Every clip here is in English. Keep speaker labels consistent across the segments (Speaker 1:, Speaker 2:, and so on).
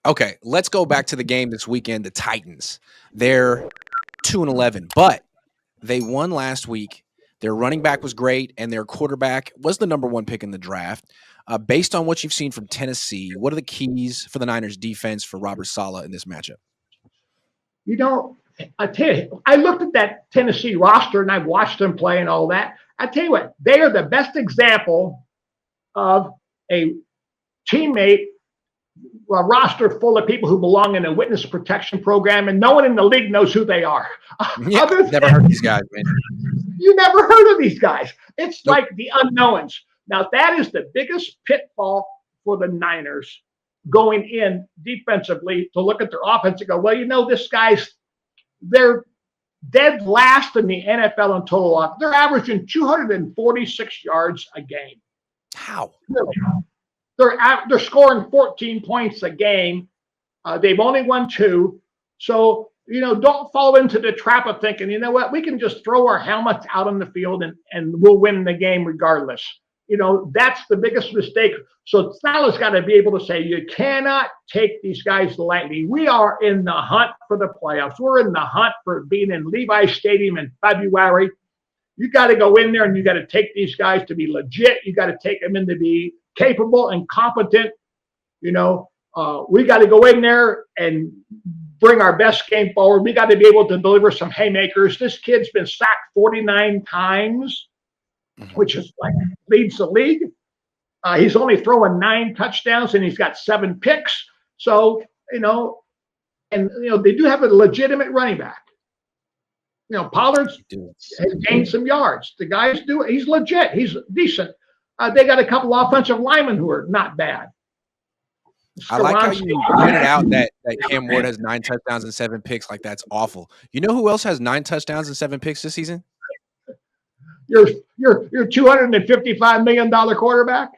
Speaker 1: Okay, let's go back to the game this weekend. The Titans, they're 2-11, but they won last week. Their running back was great, and their quarterback was the number one pick in the draft. Based on what you've seen from Tennessee, what are the keys for the Niners defense for Robert Saleh in this matchup?
Speaker 2: You know, I tell you, I looked at that Tennessee roster and I've watched them play and all that. I tell you what, they are the best example of a teammate, a roster full of people who belong in a witness protection program, and no one in the league knows who they are.
Speaker 1: Yeah, never heard of these guys, man.
Speaker 2: You never heard of these guys. It's
Speaker 1: Nope.
Speaker 2: like the unknowns. Now, that is the biggest pitfall for the Niners going in defensively to look at their offense and go, well, they're dead last in the NFL in total offense. They're averaging 246 yards a game.
Speaker 1: How?
Speaker 2: They're scoring 14 points a game. They've only won 2. So, don't fall into the trap of thinking, you know what, we can just throw our helmets out on the field and we'll win the game regardless. That's the biggest mistake. So Saleh's got to be able to say, you cannot take these guys lightly. We are in the hunt for the playoffs. We're in the hunt for being in Levi Stadium in February. You got to go in there and you got to take these guys to be legit. You got to take them in to be capable and competent. We got to go in there and bring our best game forward. We got to be able to deliver some haymakers. This kid's been sacked 49 times, which is like leads the league. He's only throwing 9 touchdowns and he's got 7 picks. So, they do have a legitimate running back. Pollard's has gained some yards. The guy's he's legit. He's decent. They got a couple offensive linemen who are not bad.
Speaker 1: I like how you pointed out that Cam Ward has 9 touchdowns and 7 picks. Like, that's awful. You know who else has 9 touchdowns and 7 picks this season?
Speaker 2: Your $255 million quarterback.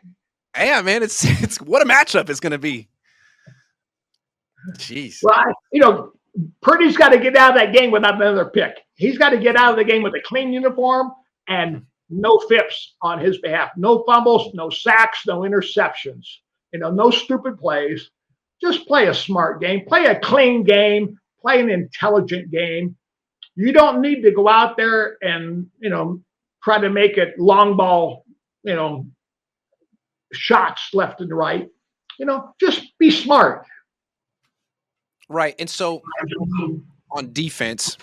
Speaker 1: Yeah, man, it's what a matchup it's going to be. Jeez.
Speaker 2: Well, Purdy's got to get out of that game without another pick. He's got to get out of the game with a clean uniform and no fips on his behalf. No fumbles, no sacks, no interceptions. No stupid plays. Just play a smart game. Play a clean game. Play an intelligent game. You don't need to go out there and, try to make it long ball, shots left and right. Just be smart.
Speaker 1: Right. And so on defense,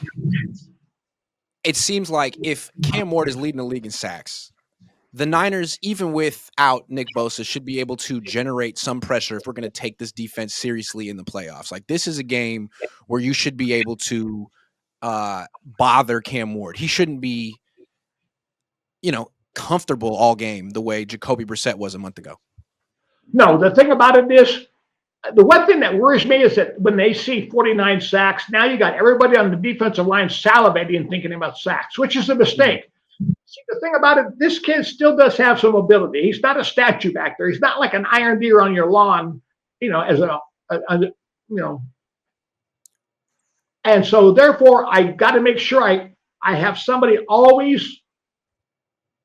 Speaker 1: it seems like if Cam Ward is leading the league in sacks, the Niners, even without Nick Bosa, should be able to generate some pressure if we're going to take this defense seriously in the playoffs. Like, this is a game where you should be able to bother Cam Ward. He shouldn't be, comfortable all game the way Jacoby Brissett was a month ago.
Speaker 2: No, the thing about it is, the one thing that worries me is that when they see 49 sacks, now you got everybody on the defensive line salivating and thinking about sacks, which is a mistake. See, the thing about it, this kid still does have some ability. He's not a statue back there. He's not like an iron deer on your lawn, And so, therefore, I got to make sure I have somebody always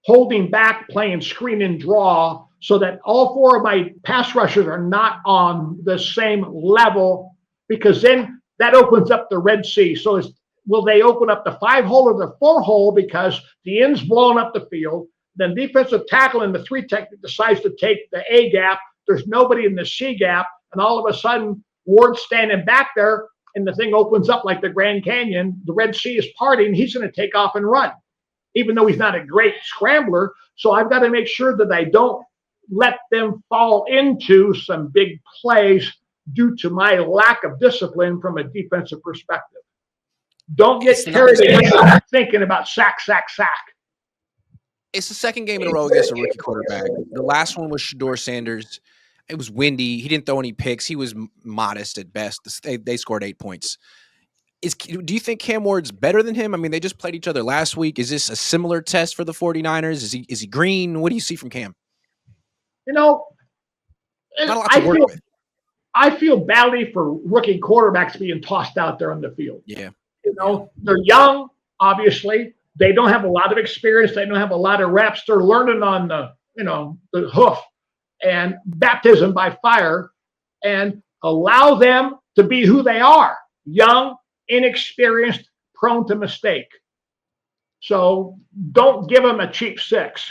Speaker 2: holding back, playing screen and draw, so that all 4 of my pass rushers are not on the same level, because then that opens up the Red Sea. So will they open up the 5-hole or the 4-hole because the end's blowing up the field? Then defensive tackle in the 3 tech decides to take the A gap. There's nobody in the C gap. And all of a sudden, Ward's standing back there and the thing opens up like the Grand Canyon. The Red Sea is parting. He's going to take off and run, even though he's not a great scrambler. So I've got to make sure that I don't let them fall into some big plays due to my lack of discipline from a defensive perspective. Don't get carried away thinking about sack.
Speaker 1: It's the second game in a row against a rookie quarterback. The last one was Shedeur Sanders. It was windy. He didn't throw any picks. He was modest at best. They scored 8 points. Do you think Cam Ward's better than him? I mean, they just played each other last week. Is this a similar test for the 49ers? Is he green? What do you see from Cam?
Speaker 2: Not
Speaker 1: a lot to work with.
Speaker 2: I feel badly for rookie quarterbacks being tossed out there on the field.
Speaker 1: Yeah.
Speaker 2: They're young, obviously. They don't have a lot of experience. They don't have a lot of reps. They're learning on the hoof and baptism by fire. And Allow them to be who they are, young, inexperienced, prone to mistake. So don't give them a cheap six.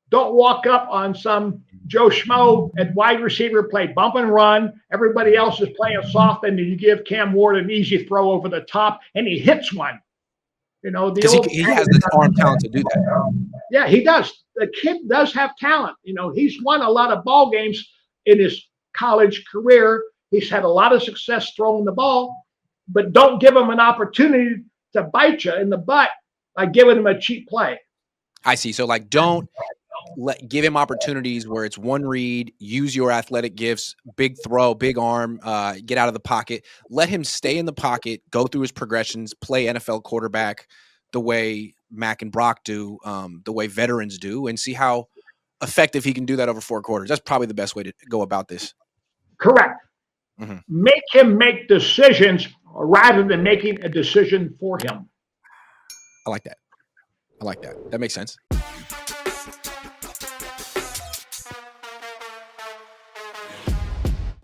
Speaker 2: Don't walk up on some Joe Schmo at wide receiver, play bump and run. Everybody else is playing soft, and you give Cam Ward an easy throw over the top, and he hits one. You know, the
Speaker 1: Because
Speaker 2: old
Speaker 1: he has the arm talent to do that.
Speaker 2: yeah, he does. The kid does have talent. You know, he's won a lot of ball games in his college career. He's had a lot of success throwing the ball, but don't give him an opportunity to bite you in the butt by giving him a cheap play.
Speaker 1: I see. So like, don't give him opportunities where it's one read, use your athletic gifts, big throw, big arm, get out of the pocket. Let him stay in the pocket, go through his progressions, play NFL quarterback the way Mac and Brock do, the way veterans do, and see how effective he can do that over 4 quarters. That's probably the best way to go about this.
Speaker 2: Correct. Mm-hmm. Make him make decisions rather than making a decision for him.
Speaker 1: I like that. That makes sense.